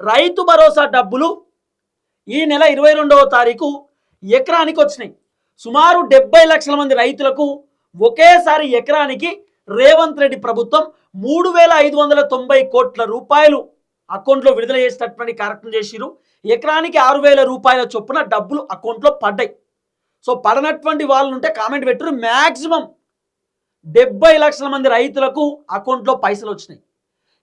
రైతు భరోసా డబ్బులు ఈ నెల 22వ తారీఖు ఎకరానికి వచ్చినాయి. సుమారు 70 లక్షల మంది రైతులకు ఒకేసారి ఎకరానికి రేవంత్ రెడ్డి ప్రభుత్వం 3,590 కోట్ల రూపాయలు అకౌంట్లో విడుదల చేసేటటువంటి కార్యక్రమం చేసిరు. ఎకరానికి 6,000 రూపాయల చొప్పున డబ్బులు అకౌంట్లో పడ్డాయి. సో పడనటువంటి వాళ్ళు ఉంటే కామెంట్ పెట్టరు. మ్యాక్సిమం 70 లక్షల మంది రైతులకు అకౌంట్లో పైసలు వచ్చినాయి.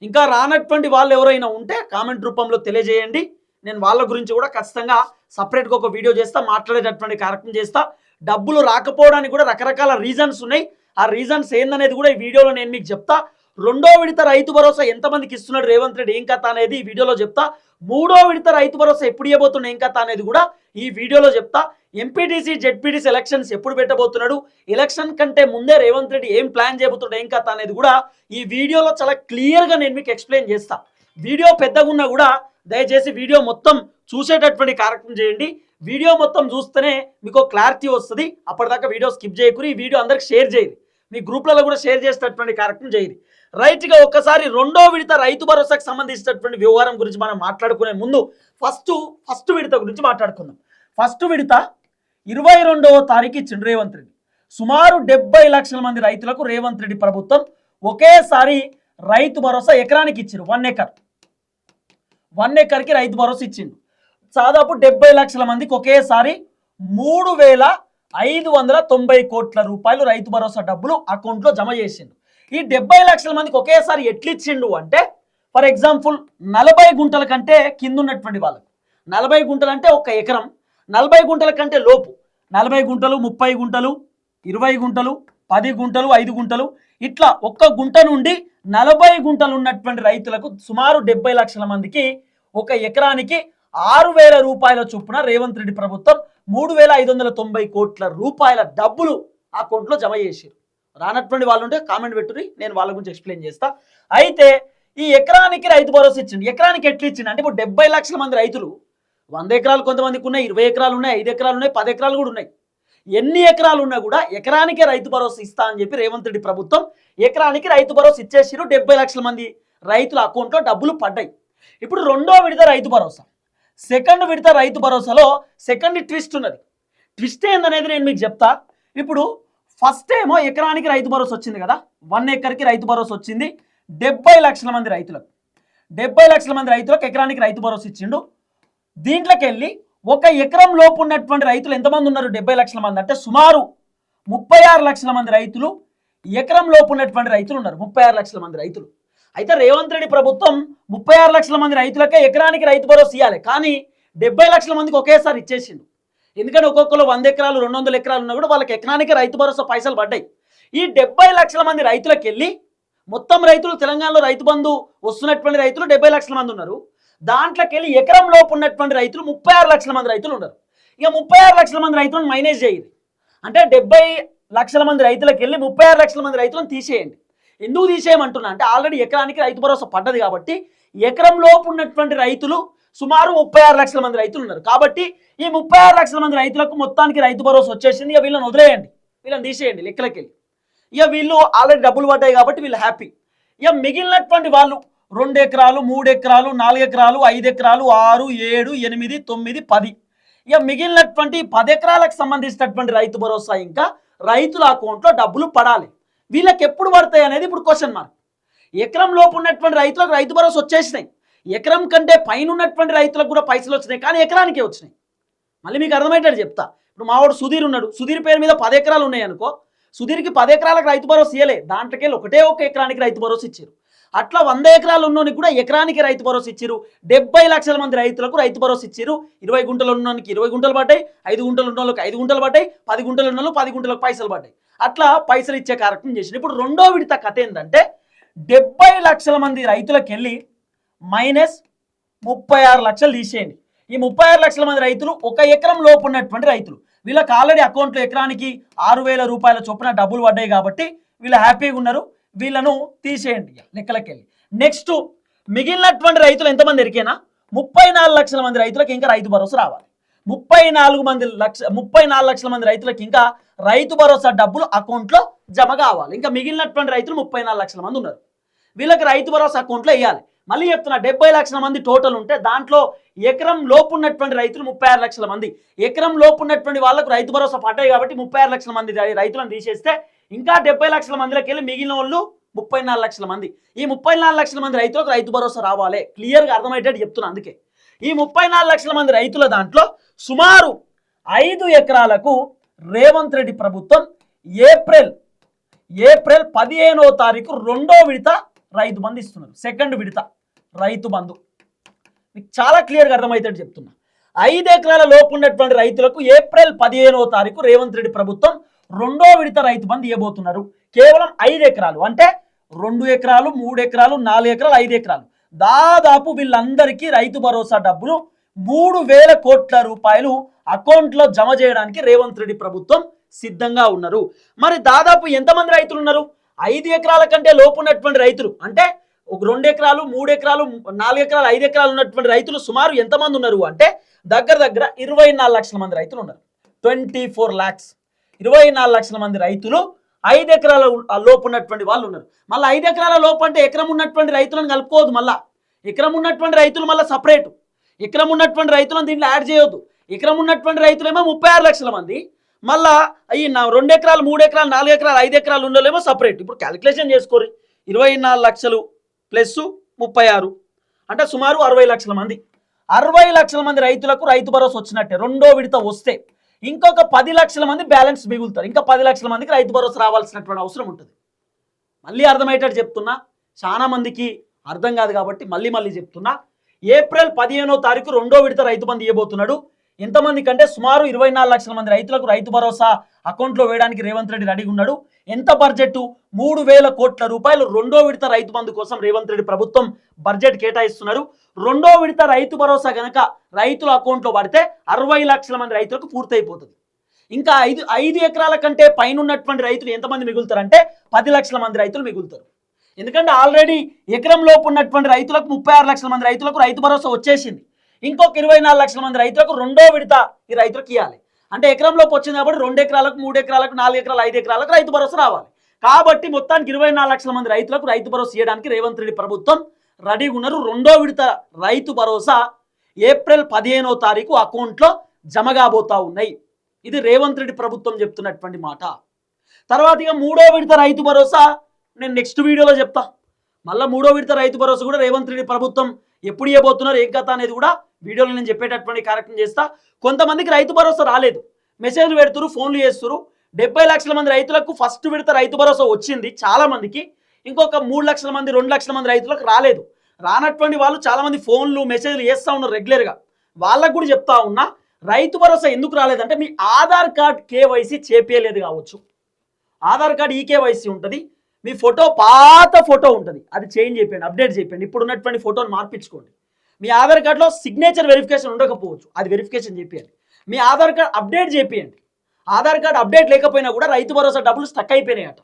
ఇంకా రానటువంటి వాళ్ళు ఎవరైనా ఉంటే కామెంట్ రూపంలో తెలియజేయండి. నేను వాళ్ళ గురించి కూడా ఖచ్చితంగా సపరేట్గా ఒక వీడియో చేస్తా, మాట్లాడేటటువంటి కార్యక్రమం చేస్తా. డబ్బులు రాకపోవడానికి కూడా రకరకాల రీజన్స్ ఉన్నాయి. ఆ రీజన్స్ ఏందనేది కూడా ఈ వీడియోలో నేను మీకు చెప్తా. రెండో విడత రైతు భరోసా ఎంతమందికి ఇస్తున్నాడు రేవంత్ రెడ్డి ఏం కథ అనేది ఈ వీడియోలో చెప్తా. మూడో విడత రైతు భరోసా ఎప్పుడు ఇవ్వబోతున్నా ఏం కథ అనేది కూడా ఈ వీడియోలో చెప్తా. ఎంపీటీసీ జెడ్పీటీసీ ఎలక్షన్స్ ఎప్పుడు పెట్టబోతున్నాడు, ఎలక్షన్ కంటే ముందే రేవంత్ రెడ్డి ఏం ప్లాన్ చేయబోతున్నాడు ఏం కథ అనేది కూడా ఈ వీడియోలో చాలా క్లియర్గా నేను మీకు ఎక్స్ప్లెయిన్ చేస్తా. వీడియో పెద్దగా ఉన్నా కూడా దయచేసి వీడియో మొత్తం చూసేటటువంటి కార్యక్రమం చేయండి. వీడియో మొత్తం చూస్తేనే మీకు క్లారిటీ వస్తుంది. అప్పటిదాకా వీడియో స్కిప్ చేయకూరి ఈ వీడియో అందరికి షేర్ చేయండి, మీ గ్రూప్లలో కూడా షేర్ చేసేటటువంటి కార్యక్రమం చేయండి. రైట్గా ఒక్కసారి రెండో విడత రైతు భరోసాకు సంబంధించినటువంటి వ్యవహారం గురించి మనం మాట్లాడుకునే ముందు ఫస్ట్ విడత గురించి మాట్లాడుకుందాం. ఫస్ట్ విడత 22వ తారీఖు ఇచ్చిండు రేవంత్ రెడ్డి. సుమారు 70 లక్షల మంది రైతులకు రేవంత్ రెడ్డి ప్రభుత్వం ఒకేసారి రైతు భరోసా ఎకరానికి ఇచ్చిండు. 1 ఎకర్కి రైతు భరోసా ఇచ్చిండు. దాదాపు 70 లక్షల మందికి ఒకేసారి 3,590 కోట్ల రూపాయలు రైతు భరోసా డబ్బులు అకౌంట్లో జమ చేసిండు. ఈ 70 లక్షల మందికి ఒకేసారి ఎట్లిచ్చిండు అంటే, ఫర్ ఎగ్జాంపుల్ 40 గుంటల కంటే కింద ఉన్నటువంటి వాళ్ళకు, 40 గుంటలు అంటే ఒక ఎకరం, 40 గుంటల కంటే లోపు 40 గుంటలు, 30 గుంటలు, 20 గుంటలు, 10 గుంటలు, 5 గుంటలు, ఇట్లా ఒక్క గుంట నుండి 40 గుంటలు ఉన్నటువంటి రైతులకు సుమారు 70 లక్షల మందికి ఒక ఎకరానికి 6,000 రూపాయల చొప్పున రేవంత్ రెడ్డి ప్రభుత్వం 3,590 కోట్ల రూపాయల డబ్బులు అకౌంట్లో జమ చేసారు. రానటువంటి వాళ్ళు ఉంటే కామెంట్ పెట్టుని, నేను వాళ్ళ గురించి ఎక్స్ప్లెయిన్ చేస్తా. అయితే ఈ ఎకరానికి రైతు భరోసా ఇచ్చిండు. ఎకరానికి ఎట్లా ఇచ్చిండు అంటే, ఇప్పుడు 70 లక్షల మంది రైతులు 100 ఎకరాలు కొంతమందికి ఉన్నాయి, 20 ఎకరాలు ఉన్నాయి, 5 ఎకరాలు ఉన్నాయి, 10 ఎకరాలు కూడా ఉన్నాయి. ఎన్ని ఎకరాలు ఉన్నా కూడా ఎకరానికే రైతు భరోసా ఇస్తా అని చెప్పి రేవంత్ రెడ్డి ప్రభుత్వం ఎకరానికి రైతు భరోసా ఇచ్చేసిరు. 70 లక్షల మంది రైతుల అకౌంట్లో డబ్బులు పడ్డాయి. ఇప్పుడు రెండో విడత రైతు భరోసా, సెకండ్ విడత రైతు భరోసాలో సెకండ్ ట్విస్ట్ ఉన్నది. ట్విస్ట్ ఏందనేది నేను మీకు చెప్తా. ఇప్పుడు ఫస్ట్ ఏమో ఎకరానికి రైతు భరోసా వచ్చింది కదా, 1 ఎకర్కి రైతు భరోసా వచ్చింది 70 లక్షల మంది రైతులకు. 70 లక్షల మంది రైతులకు ఎకరానికి రైతు భరోసా ఇచ్చిండు. దీంట్లోకి వెళ్ళి ఒక ఎకరం లోపు ఉన్నటువంటి రైతులు ఎంతమంది ఉన్నారు? 70 లక్షల మంది అంటే సుమారు 36 లక్షల మంది రైతులు ఎకరం లోపు ఉన్నటువంటి రైతులు ఉన్నారు. 36 లక్షల మంది రైతులు. అయితే రేవంత్ రెడ్డి ప్రభుత్వం 36 లక్షల మంది రైతులకే ఎకరానికి రైతు భరోసా ఇవ్వాలి, కానీ 70 లక్షల మందికి ఒకేసారి ఇచ్చేసిండు. ఎందుకంటే ఒక్కొక్కరు 100 ఎకరాలు 200 ఎకరాలు ఉన్నా కూడా వాళ్ళకి ఎకరానికి రైతు భరోసా పైసలు పడ్డాయి. ఈ 70 లక్షల మంది రైతులకు వెళ్ళి మొత్తం రైతులు తెలంగాణలో రైతు బంధు వస్తున్నటువంటి రైతులు 70 లక్షల మంది ఉన్నారు. దాంట్లోకి వెళ్ళి ఎకరం లోపు ఉన్నటువంటి రైతులు 36 లక్షల మంది రైతులు ఉన్నారు. ఇక 36 లక్షల మంది రైతులను మైనేజ్ చేయండి. అంటే 70 లక్షల మంది రైతులకు వెళ్ళి 36 లక్షల మంది రైతులను తీసేయండి. ఎందుకు తీసేయమంటున్నా అంటే, ఆల్రెడీ ఎకరానికి రైతు భరోసా పడ్డది కాబట్టి ఎకరం లోపు ఉన్నటువంటి రైతులు సుమారు 36 లక్షల మంది రైతులు ఉన్నారు. కాబట్టి ఈ 36 లక్షల మంది రైతులకు మొత్తానికి రైతు భరోసా వచ్చేసింది. ఇక వీళ్ళని వదిలేయండి, వీళ్ళని తీసేయండి లెక్కలకి వెళ్ళి. ఇక వీళ్ళు ఆల్రెడీ డబ్బులు పడ్డాయి కాబట్టి వీళ్ళు హ్యాపీ. ఇక మిగిలినటువంటి వాళ్ళు 2 ఎకరాలు, 3 ఎకరాలు, 4 ఎకరాలు, 5 ఎకరాలు, 6, 7, 8, 9, 10, ఇక మిగిలినటువంటి 10 ఎకరాలకు సంబంధించినటువంటి రైతు భరోసా ఇంకా రైతుల అకౌంట్లో డబ్బులు పడాలి. వీళ్ళకి ఎప్పుడు పడతాయి అనేది ఇప్పుడు క్వశ్చన్ మార్క్. ఎకరం లోపు ఉన్నటువంటి రైతులకు రైతు భరోసా వచ్చేసినాయి. ఎకరం కంటే పైన ఉన్నటువంటి రైతులకు కూడా పైసలు వచ్చినాయి, కానీ ఎకరానికే వచ్చినాయి. మళ్ళీ మీకు అర్థమయ్యేటట్టు చెప్తా. ఇప్పుడు మావాడు సుధీర్ ఉన్నాడు, సుధీర్ పేరు మీద 10 ఎకరాలు ఉన్నాయి అనుకో, సుధీర్కి 10 ఎకరాలకు రైతు భరోసా ఇవ్వలే, దాంట్లోకి ఒకే ఒక ఎకరానికి రైతు భరోసా ఇచ్చారు. అట్లా 100 ఎకరాలు ఉన్నోనికి కూడా ఎకరానికి రైతు భరోసా ఇచ్చారు. 70 లక్షల మంది రైతులకు రైతు భరోసా ఇచ్చారు. 20 గుంటలు ఉన్నోనికి 20 గుంటలు పడ్డాయి, 5 గుంటలు ఉన్నోళ్ళకి 5 గుంటలు పడ్డాయి, 10 గుంటలు ఉన్న 10 గుంటలకు పైసలు పడ్డాయి. అట్లా పైసలు ఇచ్చే కార్యక్రమం చేసింది. ఇప్పుడు రెండో విడత కథ ఏంటంటే, 70 లక్షల మంది రైతులకు వెళ్ళి మైనస్ 36 లక్షలు తీసేయండి. ఈ 36 లక్షల మంది రైతులు ఒక ఎకరం లోపు ఉన్నటువంటి రైతులు. వీళ్ళకి ఆల్రెడీ అకౌంట్లో ఎకరానికి 6,000 రూపాయల చొప్పున డబ్బులు పడ్డాయి కాబట్టి వీళ్ళు హ్యాపీగా ఉన్నారు. వీళ్ళను తీసేయండి లెక్కలకి వెళ్ళి. నెక్స్ట్ మిగిలినటువంటి రైతులు ఎంతమంది ఎరికేనా? 34 లక్షల మంది రైతులకు ఇంకా రైతు భరోసా రావాలి. 34 లక్షల మంది రైతులకు ఇంకా రైతు భరోసా డబ్బులు అకౌంట్లో జమ కావాలి. ఇంకా మిగిలినటువంటి రైతులు 34 లక్షల మంది ఉన్నారు. వీళ్ళకి రైతు భరోసా అకౌంట్లో వేయాలి. మళ్ళీ చెప్తున్నా 70 లక్షల మంది టోటల్ ఉంటే దాంట్లో ఎకరం లోపు ఉన్నటువంటి రైతులు 36 లక్షల మంది. ఎకరం లోపు ఉన్నటువంటి వాళ్ళకు రైతు భరోసా పడ్డాయి కాబట్టి 36 లక్షల మంది రైతులను తీసేస్తే ఇంకా 70 లక్షల మందిలోకి వెళ్ళి మిగిలిన వాళ్ళు 34 లక్షల మంది. ఈ 34 లక్షల మంది రైతులకు రైతు భరోసా రావాలి. క్లియర్గా అర్థమయ్యేటట్టు చెప్తున్నా. అందుకే ఈ 34 లక్షల మంది రైతుల దాంట్లో సుమారు 5 ఎకరాలకు రేవంత్ రెడ్డి ప్రభుత్వం ఏప్రిల్ 15వ తారీఖు 2వ విడత రైతు బంధు ఇస్తున్నారు. సెకండ్ విడత రైతు బంధు మీకు చాలా క్లియర్గా అర్థమవుతాడు చెప్తున్నా. 5 ఎకరాల లోపు ఉన్నటువంటి రైతులకు ఏప్రిల్ 15వ తారీఖు రేవంత్ రెడ్డి ప్రభుత్వం 2వ విడత రైతు బంధు ఇవ్వబోతున్నారు. కేవలం 5 ఎకరాలు అంటే 2 ఎకరాలు 3 ఎకరాలు 4 ఎకరాలు 5 ఎకరాలు దాదాపు వీళ్ళందరికీ రైతు భరోసా డబ్బులు 3,000 కోట్ల రూపాయలు అకౌంట్లో జమ చేయడానికి రేవంత్ రెడ్డి ప్రభుత్వం సిద్ధంగా ఉన్నారు. మరి దాదాపు ఎంతమంది రైతులు ఉన్నారు? 5 ఎకరాల కంటే లోపు ఉన్నటువంటి రైతులు అంటే ఒక 2 ఎకరాలు 3 ఎకరాలు 4 ఎకరాలు 5 ఎకరాలు ఉన్నటువంటి రైతులు సుమారు ఎంతమంది ఉన్నారు అంటే దగ్గర 24 లక్షల మంది రైతులు ఉన్నారు. 24 lakhs 24 లక్షల మంది రైతులు 5 ఎకరాల లోపు ఉన్నటువంటి వాళ్ళు ఉన్నారు. మళ్ళీ 5 ఎకరాల లోపు అంటే ఎకరం ఉన్నటువంటి రైతులను కలుపుకోవద్దు. మళ్ళీ ఎకరం ఉన్నటువంటి రైతులు మళ్ళీ సపరేట్, ఎకరం ఉన్నటువంటి రైతులను దీంట్లో యాడ్ చేయొద్దు. ఎకరం ఉన్నటువంటి రైతులేమో 36 లక్షల మంది, మళ్ళా ఈ 2 ఎకరాలు 3 ఎకరాలు 4 ఎకరాలు 5 ఎకరాలు ఉండలేమో సపరేట్. ఇప్పుడు క్యాలిక్యులేషన్ చేసుకోరు. 24 లక్షలు ప్లస్ 36 అంటే సుమారు 60 లక్షల మంది. 60 లక్షల మంది రైతులకు రైతు భరోసా వచ్చినట్టే. 2వ విడత వస్తే ఇంకొక 10 లక్షల మంది బ్యాలెన్స్ మిగులుతారు. ఇంకా 10 లక్షల మందికి రైతు భరోసా రావాల్సినటువంటి అవసరం ఉంటుంది. మళ్ళీ అర్థమయ్యేటట్టు చెప్తున్నా, చాలా మందికి అర్థం కాదు కాబట్టి మళ్ళీ చెప్తున్నా. ఏప్రిల్ 15వ తారీఖు 2వ విడత రైతు బంధు ఇవ్వబోతున్నాడు. ఎంతమంది కంటే సుమారు 24 లక్షల మంది రైతులకు రైతు భరోసా అకౌంట్లో వేయడానికి రేవంత్ రెడ్డి రెడీగా ఉన్నాడు. ఎంత బడ్జెట్? 3,000 కోట్ల రూపాయలు 2వ విడత రైతు బంధు కోసం రేవంత్ రెడ్డి ప్రభుత్వం బడ్జెట్ కేటాయిస్తున్నారు. 2వ విడత రైతు భరోసా గనక రైతుల అకౌంట్లో పడితే 60 లక్షల మంది రైతులకు పూర్తయిపోతుంది. ఇంకా 5 ఎకరాల కంటే పైన ఉన్నటువంటి రైతులు ఎంతమంది మిగులుతారంటే 10 లక్షల మంది రైతులు మిగులుతారు. ఎందుకంటే ఆల్రెడీ ఎకరం లోపు ఉన్నటువంటి రైతులకు 36 లక్షల మంది రైతులకు రైతు భరోసా వచ్చేసింది. ఇంకొక 24 లక్షల మంది రైతులకు 2వ విడత ఈ రైతులకు ఇవ్వాలి. అంటే ఎకరంలోకి వచ్చింది కాబట్టి 2 ఎకరాలకు 3 ఎకరాలకు 4 ఎకరాలు 5 ఎకరాలకు రైతు భరోసా రావాలి. కాబట్టి మొత్తానికి 24 లక్షల మంది రైతులకు రైతు భరోసా ఇవ్వడానికి రేవంత్ రెడ్డి ప్రభుత్వం రెడీగా ఉన్నారు. 2వ విడత రైతు భరోసా ఏప్రిల్ 15వ తారీఖు అకౌంట్లో జమ కాబోతా ఉన్నాయి. ఇది రేవంత్ రెడ్డి ప్రభుత్వం చెప్తున్నటువంటి మాట. తర్వాత ఇక 3వ విడత రైతు భరోసా నేను నెక్స్ట్ వీడియోలో చెప్తా. మళ్ళీ 3వ విడత రైతు భరోసా కూడా రేవంత్ రెడ్డి ప్రభుత్వం ఎప్పుడు ఇవ్వబోతున్నారు ఏం కథ అనేది కూడా వీడియోలో నేను చెప్పేటటువంటి కార్యక్రమం చేస్తా. కొంతమందికి రైతు భరోసా రాలేదు, మెసేజ్లు పెడుతురు, ఫోన్లు చేస్తురు. 70 లక్షల మంది రైతులకు ఫస్ట్ విడత రైతు భరోసా వచ్చింది చాలా మందికి. ఇంకొక 3 లక్షల మంది 2 లక్షల మంది రైతులకు రాలేదు. రానటువంటి వాళ్ళు చాలా మంది ఫోన్లు మెసేజ్లు చేస్తూ ఉన్నారు రెగ్యులర్గా. వాళ్ళకు కూడా చెప్తా ఉన్నా, రైతు భరోసా ఎందుకు రాలేదంటే మీ ఆధార్ కార్డ్ కేవైసీ చేపియలేదు కావచ్చు. ఆధార్ కార్డ్ ఈకేవైసీ ఉంటుంది, మీ ఫోటో పాత ఫోటో ఉంటుంది, అది చేంజ్ చేయండి, అప్డేట్ చేయండి. ఇప్పుడు ఉన్నటువంటి ఫోటోని మార్పించుకోండి. మీ ఆధార్ కార్డులో సిగ్నేచర్ వెరిఫికేషన్ ఉండకపోవచ్చు, అది వెరిఫికేషన్ చేయండి. మీ ఆధార్ కార్డ్ అప్డేట్ చేయండి. ఆధార్ కార్డ్ అప్డేట్ లేకపోయినా కూడా రైతు భరోసా డబ్బులు స్టక్ అయిపోయినాయట.